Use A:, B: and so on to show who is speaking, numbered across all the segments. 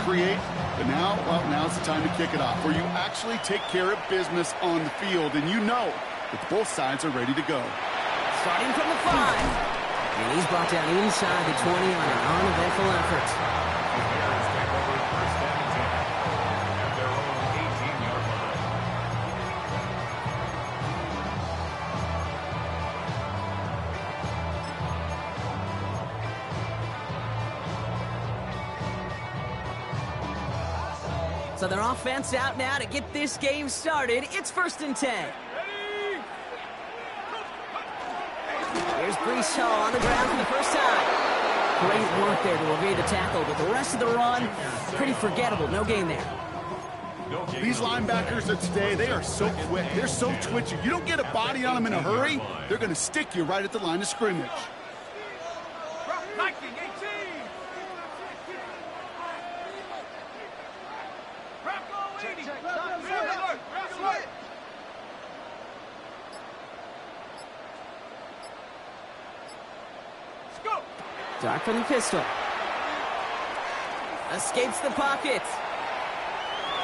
A: create. But now, well, now's the time to kick it off, where you actually take care of business on the field, and you know that both sides are ready to go.
B: Starting from the 5. And he's brought down inside the 20 on an uneventful effort. So their offense out now to get this game started. It's 1st and 10. Here's Breece Hall on the ground for the first time. Great work there to evade the tackle, but the rest of the run, pretty forgettable. No gain there.
A: These linebackers of today, they are so quick. They're so twitchy. You don't get a body on them in a hurry, they're going to stick you right at the line of scrimmage.
B: Dark from the pistol. Escapes the pocket.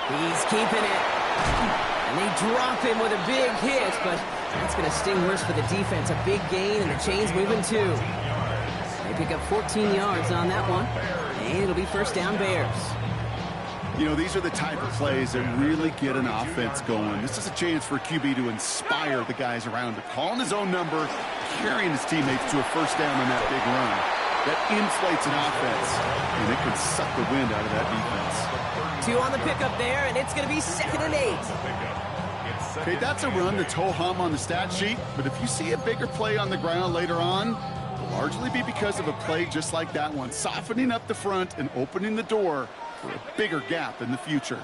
B: He's keeping it. And they drop him with a big hit, but that's going to sting worse for the defense. A big gain, and the chain's moving too. They pick up 14 yards on that one, and it'll be 1st down Bears.
A: You know, these are the type of plays that really get an offense going. This is a chance for a QB to inspire the guys around him. Calling his own number, carrying his teammates to a 1st down on that big run. That inflates an offense, and it can suck the wind out of that defense.
B: 2 on the pickup there, and it's going to be 2nd and 8.
A: Okay, that's a run that's ho-hum on the stat sheet, but if you see a bigger play on the ground later on, it'll largely be because of a play just like that one, softening up the front and opening the door for a bigger gap in the future.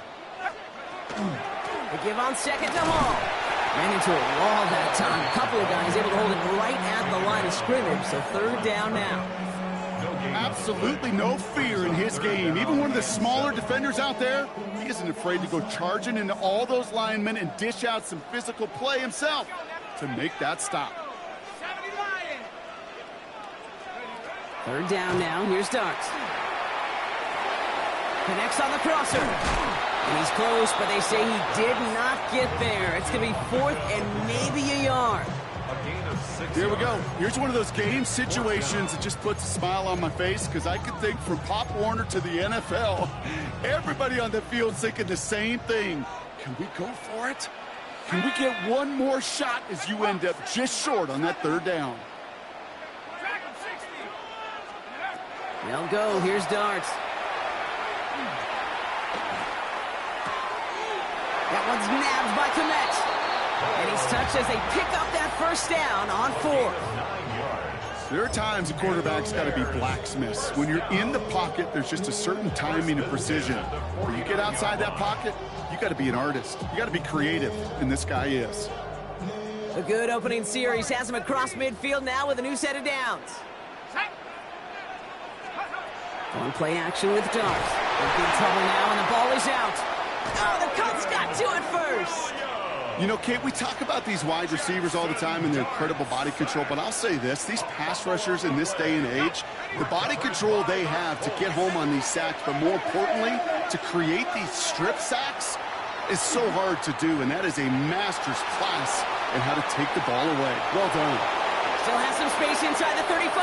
B: They give on 2nd to Hall. Ran into a wall that time. A couple of guys able to hold it right at the line of scrimmage, so 3rd down now.
A: Absolutely no fear in his game. Even one of the smaller defenders out there, he isn't afraid to go charging into all those linemen and dish out some physical play himself to make that stop.
B: 3rd down now. Here's Darks. Connects on the crosser. And he's close, but they say he did not get there. It's going to be 4th and maybe a yard.
A: Here we go. Here's one of those game situations that just puts a smile on my face, because I can think from Pop Warner to the NFL, everybody on the field's thinking the same thing. Can we go for it? Can we get one more shot as you end up just short on that 3rd down?
B: They'll go. Here's Darts. That one's nabbed by Kmet. And he's touched as they pick up that 1st down on 4th.
A: There are times a quarterback's got to be blacksmiths. When you're in the pocket, there's just a certain timing and precision. When you get outside that pocket, you got to be an artist. You got to be creative, and this guy is.
B: A good opening series has him across midfield now with a new set of downs. On play action with Darts. In big trouble now, and the ball is out. Oh, the Colts got to it first.
A: You know, Kate, we talk about these wide receivers all the time and their incredible body control, but I'll say this, these pass rushers in this day and age, the body control they have to get home on these sacks, but more importantly, to create these strip sacks is so hard to do, and that is a master's class in how to take the ball away. Well done.
B: Still has some space inside the 35.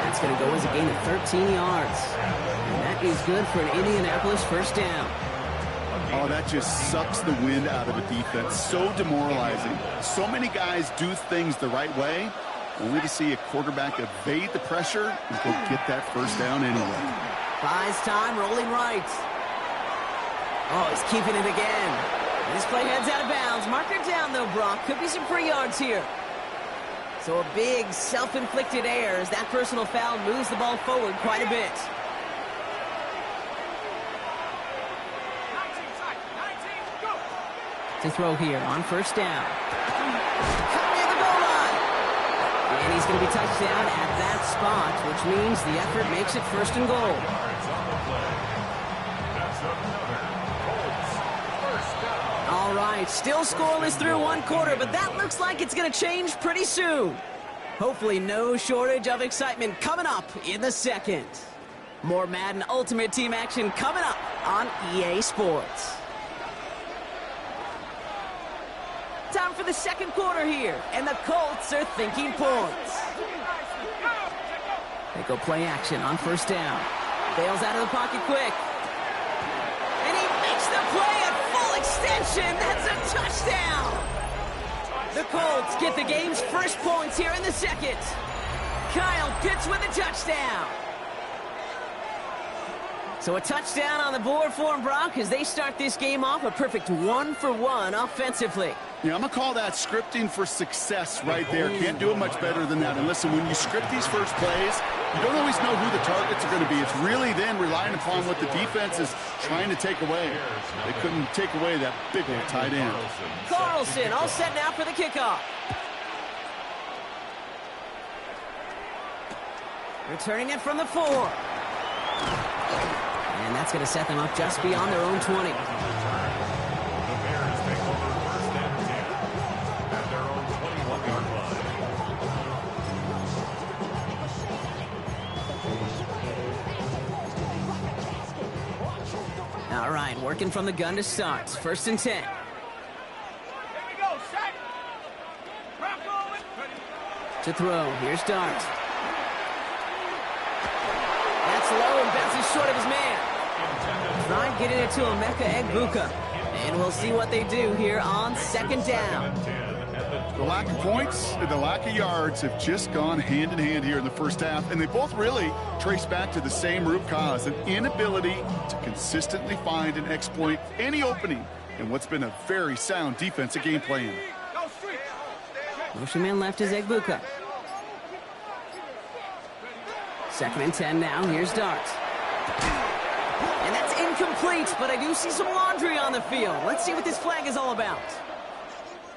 B: That's going to go as a gain of 13 yards. And that is good for an Indianapolis 1st down.
A: Oh, that just sucks the wind out of a defense. So demoralizing. So many guys do things the right way, only to see a quarterback evade the pressure and go get that 1st down anyway.
B: Buys time, rolling right. Oh, he's keeping it again. This play heads out of bounds. Marker down, though, Brock. Could be some free yards here. So a big self-inflicted error as that personal foul moves the ball forward quite a bit. To throw here on 1st down. Cut near the goal line. And he's going to be touched down at that spot, which means the effort makes it 1st and goal. All right, still scoreless through 1 quarter, but that looks like it's going to change pretty soon. Hopefully no shortage of excitement coming up in the 2nd. More Madden Ultimate Team action coming up on EA Sports. Time for the second quarter here, and the Colts are thinking points. They go play action on first down. Bails out of the pocket quick. And he makes the play at full extension. That's a touchdown. The Colts get the game's first points here in the second. Kyle Pitts with a touchdown. So a touchdown on the board for them, Brock, as they start this game off a perfect 1-for-1 offensively.
A: Yeah, I'm going to call that scripting for success right there. Can't do it much better than that. And listen, when you script these first plays, you don't always know who the targets are going to be. It's really then relying upon what the defense is trying to take away. They couldn't take away that big old tight end.
B: Carlson all set now for the kickoff. Returning it from the 4. And that's going to set them up just beyond their own 20. All right, working from the gun to start. First and 10. To throw, here's Dart. That's low and bounces short of his man. Try getting it to Emeka Egbuka. And we'll see what they do here on second down.
A: The lack of points and the lack of yards have just gone hand in hand here in the first half, and they both really trace back to the same root cause, an inability to consistently find and exploit any opening in what's been a very sound defensive game plan.
B: Motion man left is Egbuka. Second and 10 now. Here's Dart. And that's incomplete, but I do see some laundry on the field. Let's see what this flag is all about.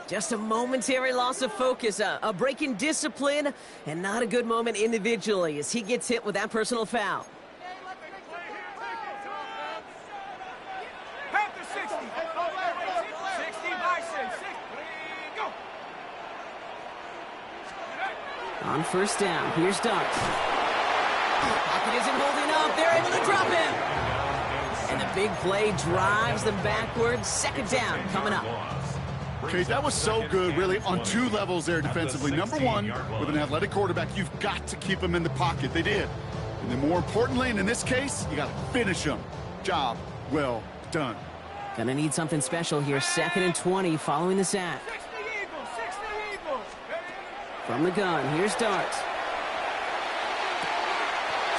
B: Just a momentary loss of focus, a break in discipline, and not a good moment individually as he gets hit with that personal foul. On first down, here's Dart. Pocket isn't holding up. They're able to drop him. And the big play drives them backwards. Second down coming up.
A: Okay, that was so good, really, on two levels there defensively. Number one, with an athletic quarterback, you've got to keep him in the pocket. They did. And then more importantly, and in this case, you got to finish him. Job well done.
B: Gonna need something special here. Second and 20 following the sack. From the gun, here's Dart.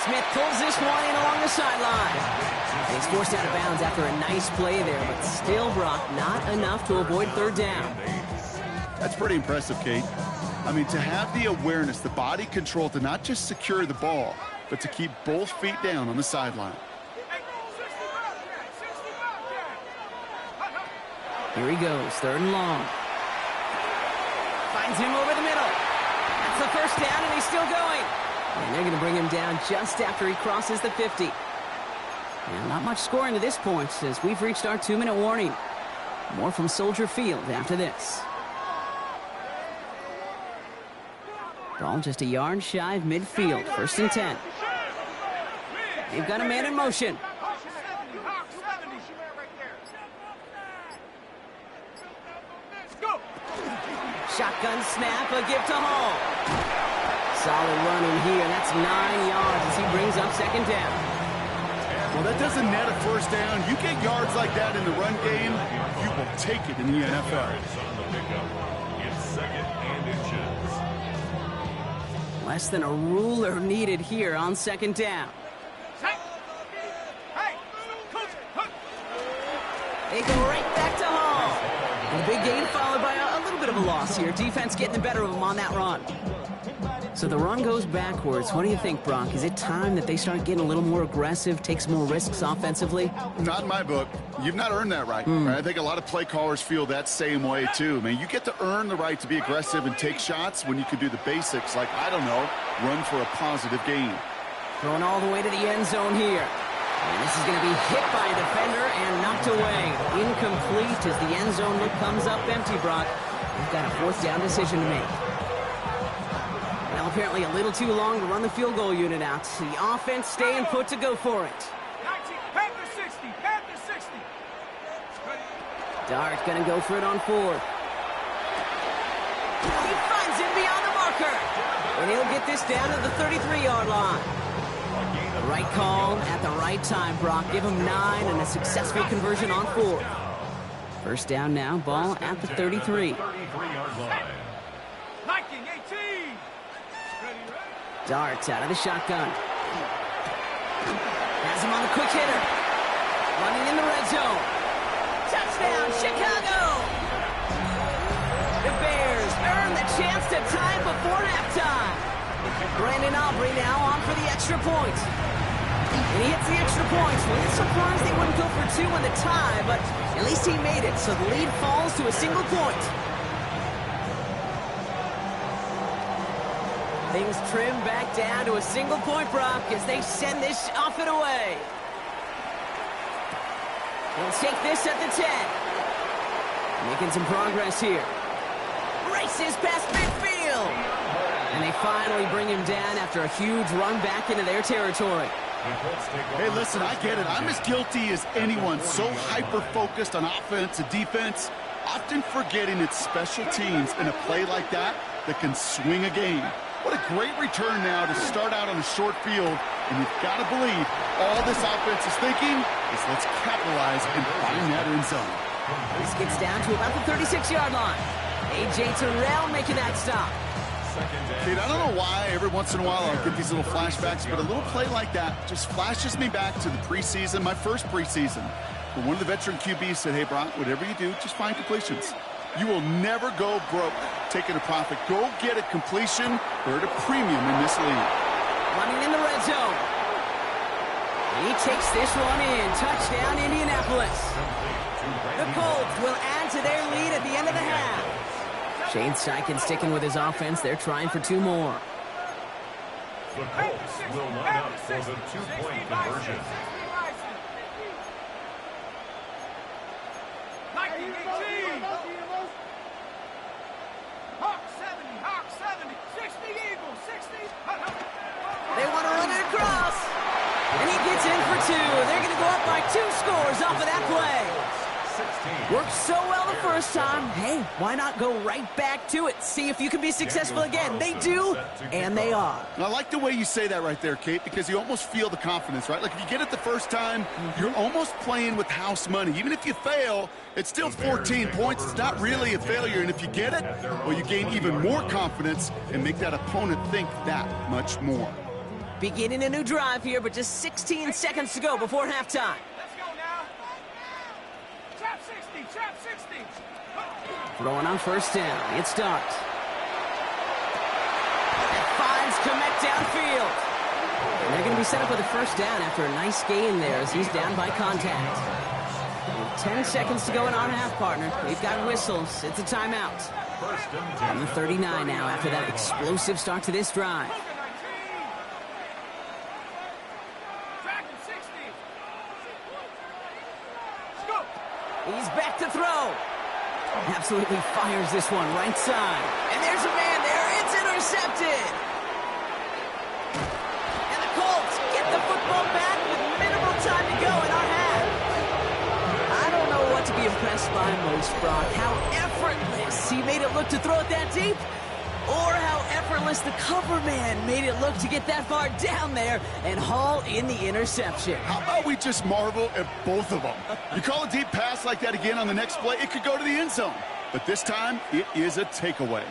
B: Smith pulls this one in along the sideline. He's forced out of bounds after a nice play there, but still, Brock, not enough to avoid third down.
A: That's pretty impressive, Kate. I mean, to have the awareness, the body control to not just secure the ball, but to keep both feet down on the sideline.
B: Here he goes, third and long. Finds him over the middle. That's the first down, and he's still going. And they're going to bring him down just after he crosses the 50. And not much scoring to this point as we've reached our 2-minute warning. More from Soldier Field after this. Ball just a yard shy of midfield. First and 10. They've got a man in motion. Shotgun snap, a give to Hall. Solid run in here, and that's 9 yards as he brings up second down.
A: Well, that doesn't net a first down. You get yards like that in the run game, you will take it in the NFL.
B: Less than a ruler needed here on second down. They go right back to Hall. And a big gain followed by a little bit of a loss here. Defense getting the better of them on that run. So the run goes backwards. What do you think, Brock? Is it time that they start getting a little more aggressive, take some more risks offensively?
A: Not in my book. You've not earned that right. Right? I think a lot of play callers feel that same way, too. I mean, you get to earn the right to be aggressive and take shots when you can do the basics, like, I don't know, run for a positive gain.
B: Thrown all the way to the end zone here. And this is going to be hit by a defender and knocked away. Incomplete as the end zone look comes up empty, Brock. We've got a fourth down decision to make. apparently a little too long to run the field goal unit out. The offense staying put to go for it.
C: 19, Panther 60, Panther 60.
B: Dart going to go for it on 4th. He finds it beyond the marker. And he'll get this down to the 33-yard line. The right call at the right time, Brock. Give him 9 and a successful conversion on 4th. First down now, ball at the 33.
C: 19, 18.
B: Darts out of the shotgun. Has him on the quick hitter. Running in the red zone. Touchdown, Chicago! The Bears earn the chance to tie before halftime. Brandon Aubrey now on for the extra point. And he hits the extra point. Well, it's surprised they wouldn't go for 2 in the tie, but at least he made it, so the lead falls to a single point. Things trim back down to a single point, Brock, as they send this off and away. They'll take this at the 10. Making some progress here. Races past midfield. And they finally bring him down after a huge run back into their territory.
A: Hey, listen, I get it. I'm as guilty as anyone. So hyper-focused on offense and defense, often forgetting it's special teams in a play like that can swing a game. What a great return now to start out on a short field. And you've got to believe all this offense is thinking is let's capitalize and find that end zone.
B: This gets down to about the 36-yard line. A.J. Terrell making that stop.
A: Dude, I don't know why every once in a while I'll get these little flashbacks, but a little play like that just flashes me back to the preseason, my first preseason, when one of the veteran QBs said, hey, Brock, whatever you do, just find completions. You will never go broke taking a profit. Go get a completion. They're at a premium in this league.
B: Running in the red zone. He takes this one in. Touchdown, Indianapolis. The Colts will add to their lead at the end of the half. Shane Steichen sticking with his offense. They're trying for 2 more.
D: The Colts will line up for the 2-point conversion.
C: 19-18. Hawk 70, Hawk 70. 60 Eagles, 60.
B: They want to run it across. And he gets in for 2. They're going to go up by 2 scores off of that play. Worked so well the first time. Hey, why not go right back to it? See if you can be successful again. They do, and they are.
A: And I like the way you say that right there, Kate, because you almost feel the confidence, right? Like if you get it the first time, you're almost playing with house money. Even if you fail, it's still 14 points. It's not really a failure. And if you get it, well, you gain even more confidence and make that opponent think that much more.
B: Beginning a new drive here, but just 16 seconds to go before halftime.
C: Let's go now. Trap 60, trap 60.
B: Throwing on first down. It's Dart. And finds Kmet downfield. And they're going to be set up with a first down after a nice gain there as he's down by contact. With 10 seconds to go in our half, partner. We've got whistles. It's a timeout. On the 39 now after that explosive start to this drive. He's back to throw. Absolutely fires this one right side. And there's a man there. It's intercepted. And the Colts get the football back with minimal time to go in our half. I don't know what to be impressed by most, Brock. How effortless he made it look to throw it that deep, or how effortless the cover man made it look to get that far down there and haul in the interception.
A: How about we just marvel at both of them? You call a deep pass like that again on the next play, it could go to the end zone. But this time, it is a takeaway.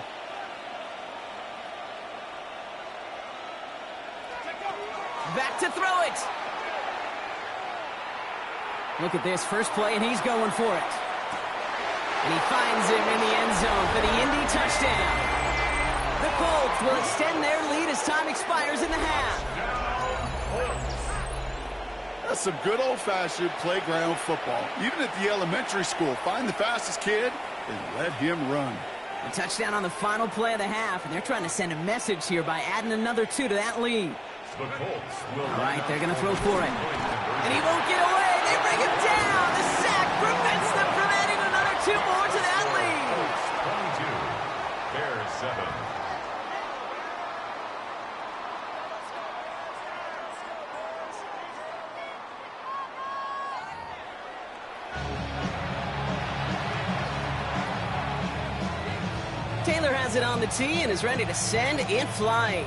B: Back to throw it. Look at this first play, and he's going for it. And he finds him in the end zone for the Indy touchdown. The Colts will extend their lead as time expires in the half.
A: That's some good old-fashioned playground football. Even at the elementary school, find the fastest kid and let him run.
B: A touchdown on the final play of the half, and they're trying to send a message here by adding another 2 to that lead.
D: The Colts will
B: All right, they're going to throw for it. And he won't get away. They bring him down. The sack prevents them from adding another 2 more to that lead.
D: 22, Bears 7.
B: Taylor has it on the tee and is ready to send it flying.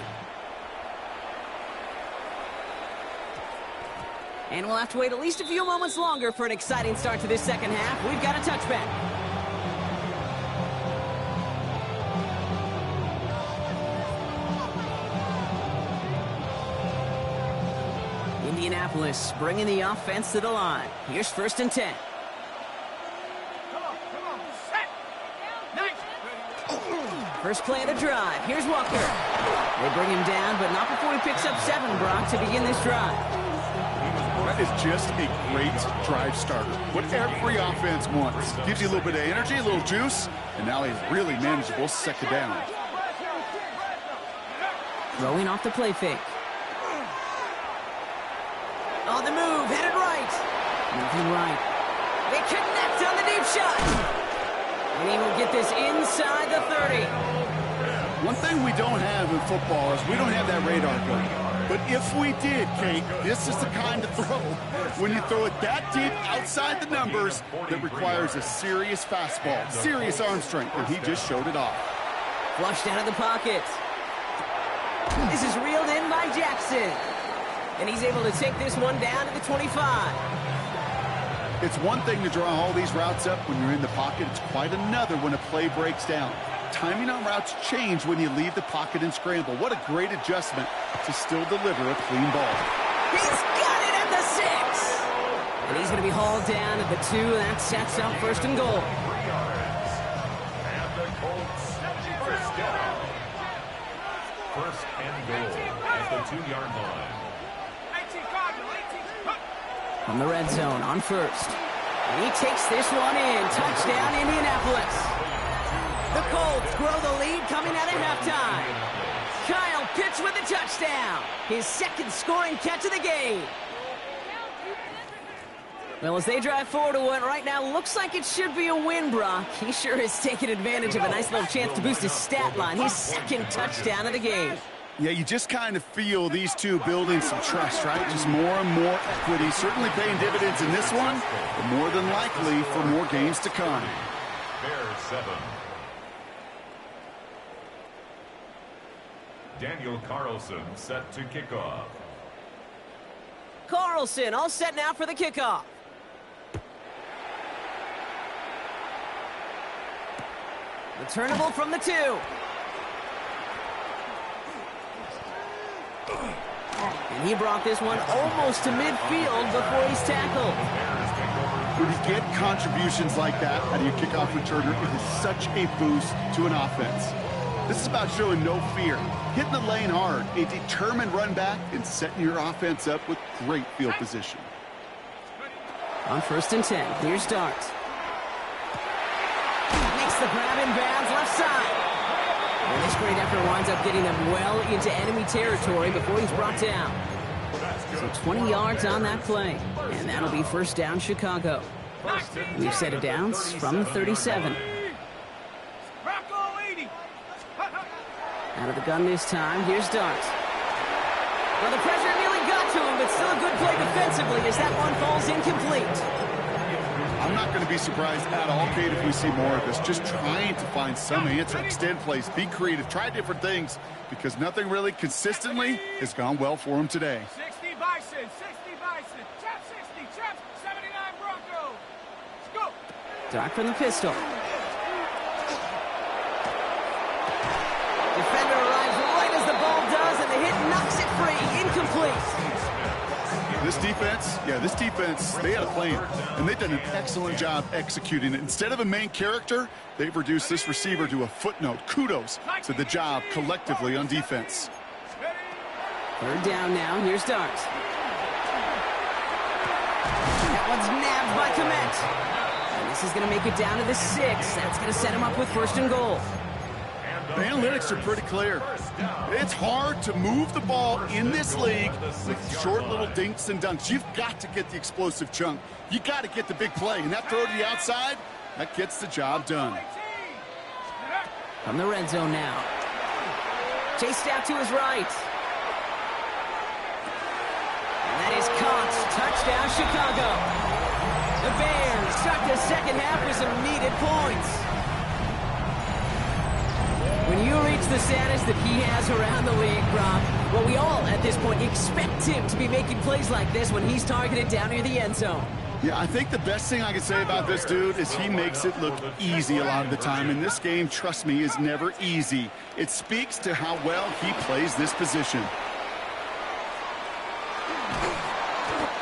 B: And we'll have to wait at least a few moments longer for an exciting start to this second half. We've got a touchback. Indianapolis bringing the offense to the line. Here's 1st and 10.
C: Come on, set. Nice.
B: First play of the drive. Here's Walker. They bring him down, but not before he picks up 7, Brock, to begin this drive.
A: That is just a great drive starter. What every offense wants. Gives you a little bit of energy, a little juice, and now a really manageable second down.
B: Throwing off the play fake. On the move, headed right. Moving right. They connect on the deep shot. And he will get this inside the 30.
A: One thing we don't have in football is we don't have that radar gun. But if we did, Kate, this is the kind of throw, when you throw it that deep outside the numbers, that requires a serious fastball, serious arm strength, and he just showed it off.
B: Flushed out of the pocket. This is reeled in by Jackson. And he's able to take this one down to the 25.
A: It's one thing to draw all these routes up when you're in the pocket. It's quite another when a play breaks down. Timing on routes change when you leave the pocket and scramble. What a great adjustment to still deliver a clean ball.
B: He's got it at the 6. And he's going to be hauled down at the 2, and that sets up 1st and goal.
D: And the Colts, first down. 1st and goal at the 2-yard line.
C: 18 Cardinal, 18.
B: From the red zone on 1st. And he takes this one in. Touchdown, Indianapolis. The Colts grow the lead coming out of halftime. Kyle Pitts with a touchdown. His 2nd scoring catch of the game. Well, as they drive forward to what right now looks like it should be a win, Brock. He sure has taken advantage of a nice little chance to boost his stat line. His 2nd touchdown of the game.
A: Yeah, you just kind of feel these two building some trust, right? Just more and more equity. Certainly paying dividends in this one, but more than likely for more games to come.
D: Bears 7. Daniel Carlson set to kick off.
B: Carlson all set now for the kickoff. Returnable from the 2. And he brought this one almost to midfield before he's tackled.
A: When you get contributions like that out of your kickoff returner, it is such a boost to an offense. This is about showing no fear, hitting the lane hard, a determined run back, and setting your offense up with great field position.
B: On 1st and 10, here's Dart. Makes the grab in bounds left side. And this great effort winds up getting them well into enemy territory before he's brought down. So 20 yards on that play, and that'll be 1st down Chicago. We've set it downs from the 37. Out of the gun this time, here's Dart. Well, the pressure nearly got to him, but still a good play defensively as that one falls incomplete.
A: I'm not going to be surprised at all, Kate, if we see more of this. Just trying to find some answer, extend plays, be creative, try different things, because nothing really consistently has gone well for him today.
C: 60 Bison, 60 Bison, chop 60, chop 79 Broncos. Let's go.
B: Dart from the pistol. Defender arrives right as the ball does, and the hit knocks it free. Incomplete.
A: This defense, they had a plan, and they've done an excellent job executing it. Instead of a main character, they've reduced this receiver to a footnote. Kudos to the job collectively on defense.
B: 3rd down now. Here's Dart. That one's nabbed by Kmet. And this is going to make it down to the 6. That's going to set him up with 1st and goal.
A: The analytics are pretty clear. It's hard to move the ball in this league with short little dinks and dunks. You've got to get the explosive chunk. You got to get the big play. And that throw to the outside, that gets the job done.
B: From the red zone now. Chased out to his right. And that is caught. Touchdown, Chicago. The Bears start the second half with some needed points. That's the status that he has around the league, Brock. Well, we all, at this point, expect him to be making plays like this when he's targeted down near the end zone.
A: Yeah, I think the best thing I can say about this dude is he makes it look easy a lot of the time. And this game, trust me, is never easy. It speaks to how well he plays this position.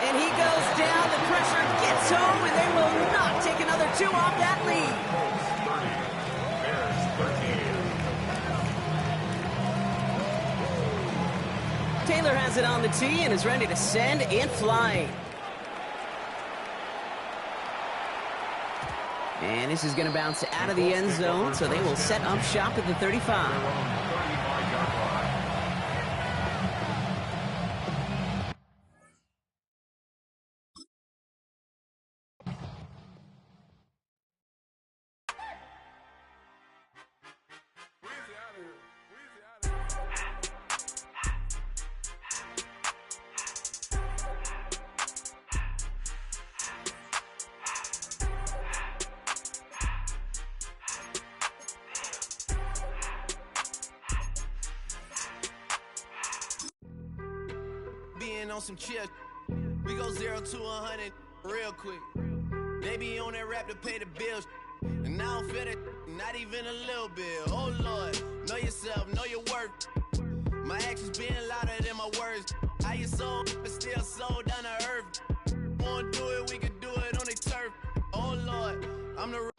B: And he goes down. The pressure gets home, and they will not take another 2 off that lead. Taylor has it on the tee and is ready to send and fly. And this is going to bounce out of the end zone, so they will set up shop at the 35.
E: On some chill, we go 0 to 100 real quick. They be on that rap to pay the bills, and I don't feel it, not even a little bit. Oh Lord, know yourself, know your worth. My actions being louder than my words. How you soul, but still soul down to earth. Wanna do it, we can do it on the turf. Oh Lord, I'm the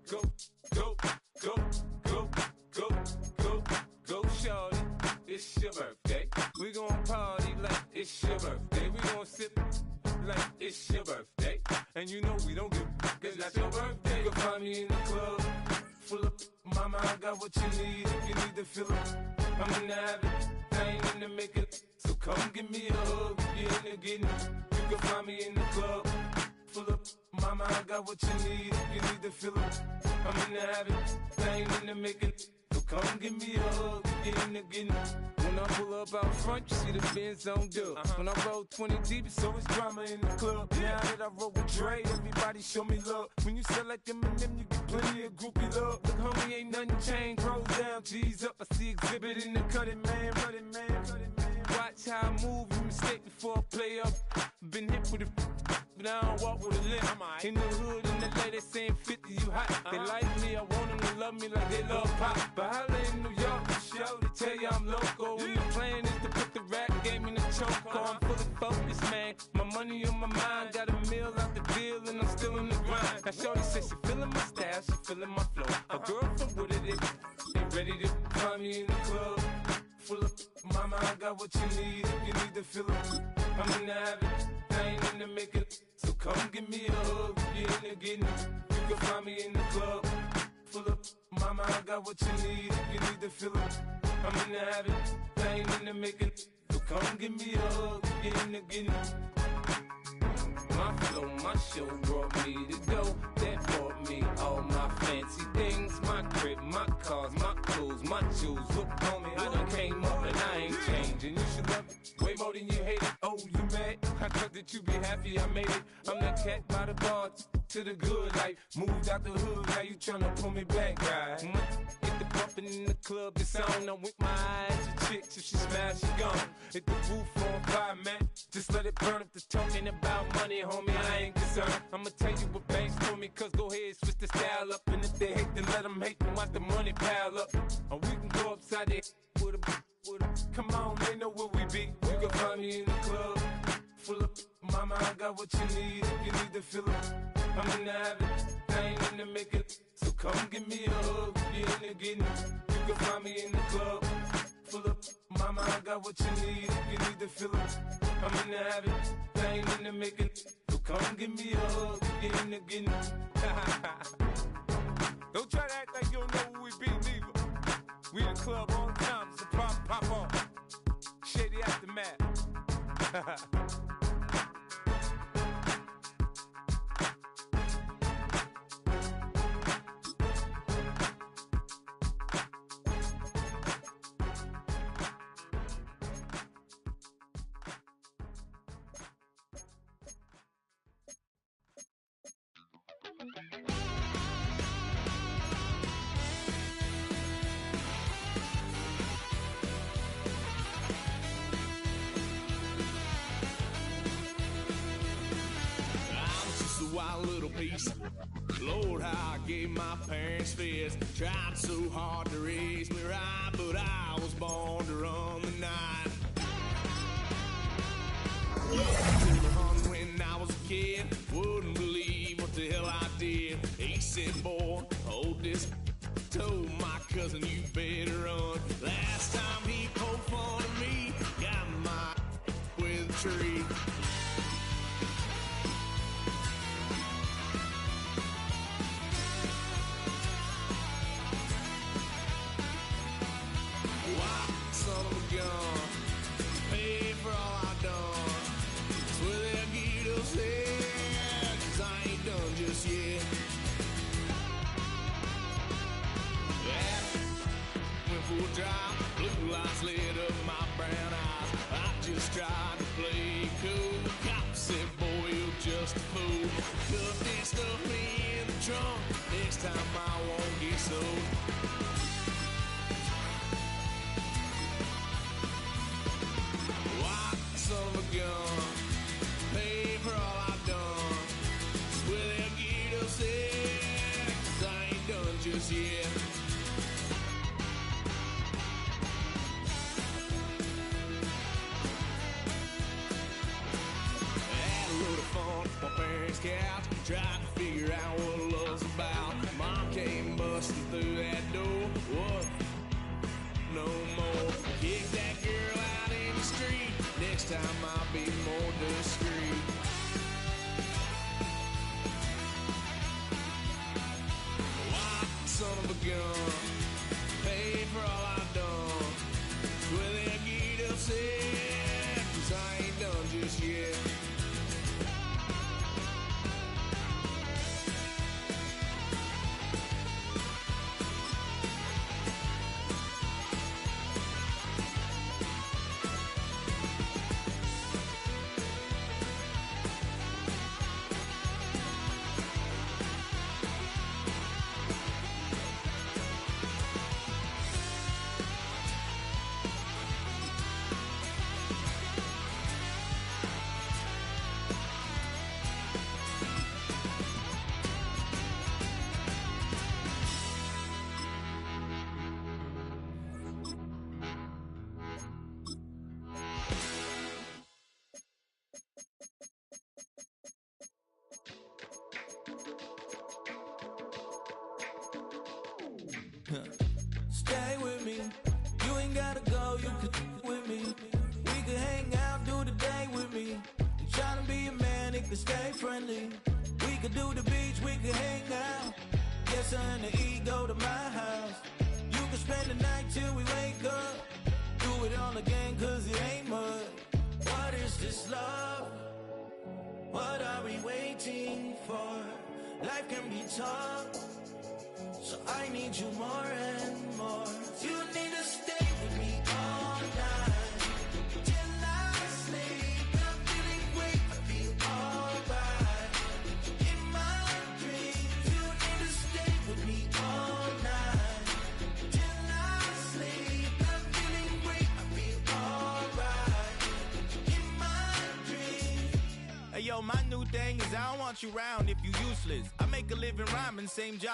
F: Go, go, go, go, go, go, go, shorty. It's your birthday. We gon' party like it's your birthday. We gon' sip like it's your birthday. And you know we don't give, cause that's your birthday. You can find me in the club, full up. Mama, I got what you need if you need to fill it. I'm in the habit, I ain't in the make it. So come give me a hug if you're in the getting it. You can find me in the club, full up. Mama, I got what you need if you need to fill it. I'm in the habit, I ain't in the make it. So come give me a hug if you're in the getting it. When I pull up out front, you see the Benz on dub. When I roll 20 deep, it's always drama in the club. Now that I roll with Dre, everybody show me love. When you sell like them and them, you get plenty of groupie love. Look, homie, ain't nothing changed. Rolls down, G's up. I see exhibit in the cutting, man. Running, man. Watch how I move, you mistake before I play up. Been hit with a but I don't walk with a limp. In the hood, in the lady saying 50, you hot. They like me, I want them to love me like they love pop. But holla in New York, show to tell you I'm local. And the plan is to put the rap game in the choke. I'm fully focused, man. My money on my mind, got a meal out the deal, and I'm still in the grind. Now shorty says she feeling my style, she feeling my flow. A girl from Wooded, they ready to find me in the club. Full of mama, I got what you need if you need to fill it. I'm in the habit, I ain't in the make it. So come give me a hug if you're in the getting it. You can find me in the club, full of mama, I got what you need if you need to fill it. I'm in the habit, I ain't in the make it. So come give me a hug if you're in the getting it. My flow, my show brought me to go. That brought me all my fancy things. My crib, my cars, my clothes, my jewels. Look on me, I done came up and I ain't changing. You should love it way more than you hate it. Oh, you mad? I thought that you be happy I made it. I'm that cat by the bar to the good life. Moved out the hood, now you tryna pull me back, right? Get the bumpin' in the club, the sound. I'm with my eyes, your chicks, if she smash, she gone. Hit the roof on fire, man. Just let it burn. If the talking about money, homie, I ain't concerned. I'ma tell you what banks told me, cause go ahead, switch the style up. And if they hate, then let them hate, then watch the money pile up. Or we can go upside there with a come on, they know where we be. You can find me in the club, full of mama, I got what you need if you need to fill it. I'm in the habit, I ain't in the make it. So come give me a hug if you're in the getting it. You can find me in the club, full of mama, I got what you need if you need to fill it. I'm in the habit, I ain't in the make it. So come give me a hug if you're in the getting it. Don't try to act like you don't know who we be, neither. We in the club all the time, so pop on. Shady Aftermath.
G: Wild little piece. Lord, how I gave my parents fist. Tried so hard to raise me right, but I was born to run the night. When I was a kid, wouldn't believe what the hell I did. He said, boy, hold this. Told my cousin, you better run. Last time he poked fun of me, got my with a tree. Blue lights lit up my brown eyes. I just tried to play cool. Cop said, boy, you're just a fool. Cuffed and stuffed me in the trunk. Next time I won't get sold. White son of a gun, pay for all I've done. Well, they'll get upset, 'cause I ain't done just yet. Couch, tried to figure out what love's about. Mom came busting through that door. What? No more. Kick that girl out in the street. Next time I'll be more discreet. Wild son of a gun. Pay for all I've done. Well, they get upset, 'cause I ain't done just yet.
F: Stay with me. You ain't gotta go, you could with me. We could hang out, do the day with me. I'm trying to be a man, it could stay friendly. We could do the beach, we could hang out. Yes, and the ego to my house. You could spend the night till we wake up. Do it all again, 'cause it ain't mud. What is this love? What are we waiting for? Life can be tough, so I need you more and more. You need to stay with me all night till I sleep. I'm feeling great, I feel alright. In my dreams, you need to stay with me all night till I sleep. I'm feeling great, I feel alright. In my dreams. Hey yo, my new thing is I don't want you round if you useless. I make a living rhyming, same job.